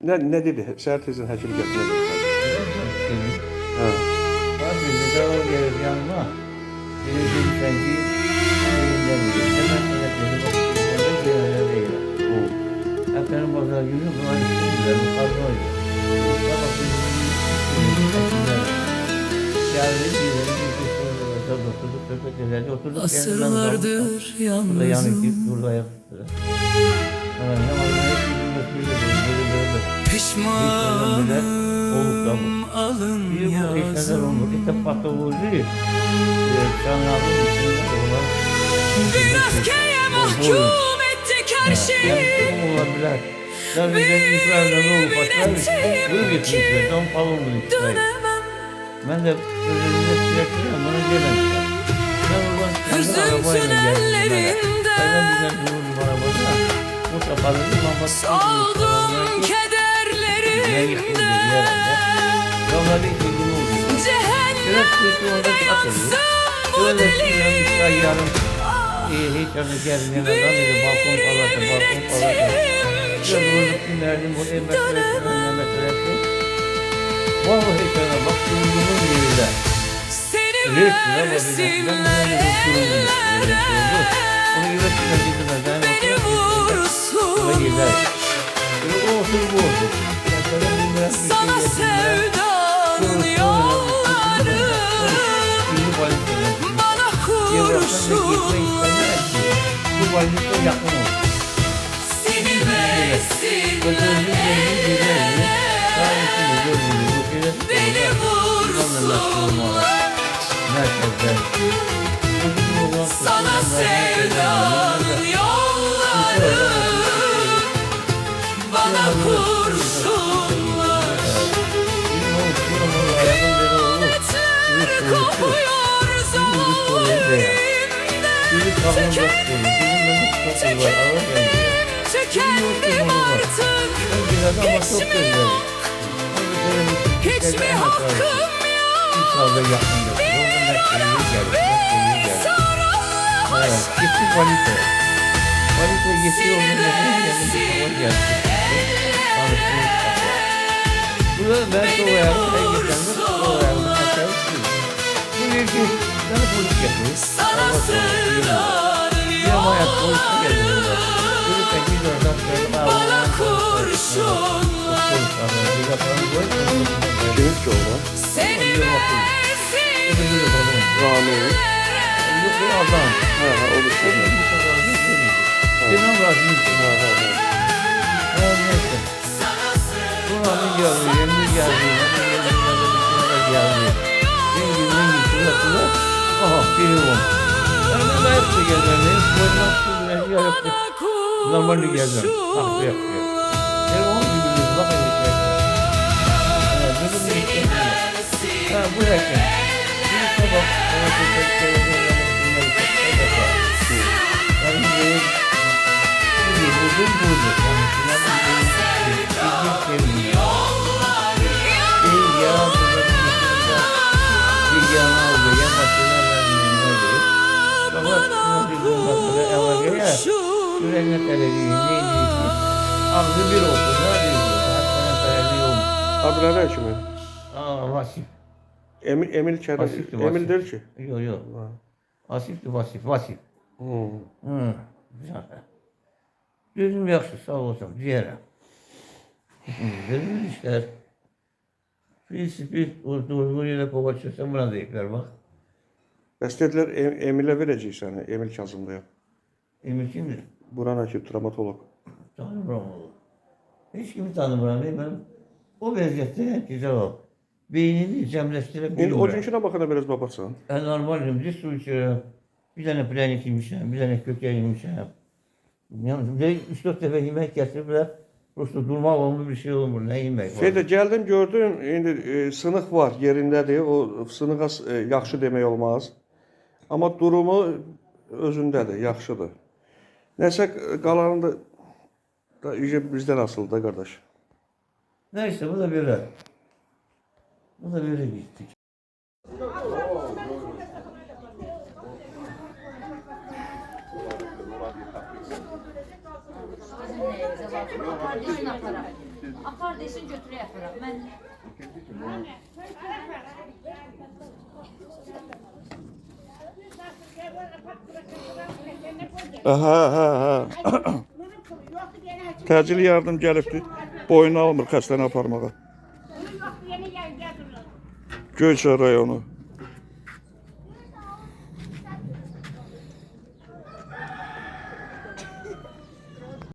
Ne dedi? Səhər tezdən həkim gəldi. Nə dedi? Hə. Abi de o gelir yanıma. Beni bir sanki elinden bir hemen sana dedi bak bir öyle değil. Efendim pazar günü buna istediler. Bu kadar oydu. Sabah bir asırlardır yalnızım, pişmanım alın yazım. Bir öfkeye mahkum ettik her şeyi. Dönemem. Ben de özümde sürekli bana gelen. Hüzün tünellerinde soldum kederlerimde. Cehennemde yansın bu dilim. Seni versinler ellere, beni vursunlar. Sana sevdanın yolları, bana kurşunlar. Seni versinler ellere, beni vursunlar. Sana sevdanın yolları, bana kurşunlar. Etler kopuyor zallimden. Tükendim artık. Hiç mi hakkım yok? Bir sarılma aşkına. Sana sevdanın yolları, bana kurşunlar. Kimin ki oğlu? Seni versinler Rami. ellere, Olur ki. Normalde geldim. Haklı yapıyor. Ben 10 gün biliyorum. Bak öyle. Ha bu yakın. Bir sabah bana çocuklar ağzı bir olsun. Adı ne kimi? Vasif. Emil Kərim. Vasifdir, Emil Vasif. deyil ki. Yok. Vasifdir, Vasif. Hı. Gözüm yaxşı, sağ olsun, ciyərəm. Gözüm işlər. Bir durgun yerə kova çıxsan buna deyiklər, bax. Bəs dedilər Emilə verəcək səni, Emil Kazımlıya. Emil kimdir? Buran həkim, travmatoloq. Tanımıram onu. Hiç kimi tanımıram. Ben o vəziyyətdə güzel ol. Beynini cəmləşdirə İndi o bilmirəm. günkünə baxanda biraz babasan. Ben normalim, bir su içirəm. Bir tane planik yemişəm, bir tane kökə yemişəm. Yani 3-4 dəfə yemək gətiriblər. Prosta durmaq olmur, bir şey olmur, nə yemək var. Feydə, gəldim, gördüm, indi sınıq var, yerindədir. O sınığa yaxşı demək olmaz. Amma durumu özündədir, yaxşıdır. Nəsə qalanında da bizdən asılıdır da qardaş. Neyse, bu da belə. Bu da belə gitti. Apar desin götürə yatıram. Mən Ha. Təcili yardım gəlibdi. Boynu almır xəstəni aparmağa. Göyçay rayonu.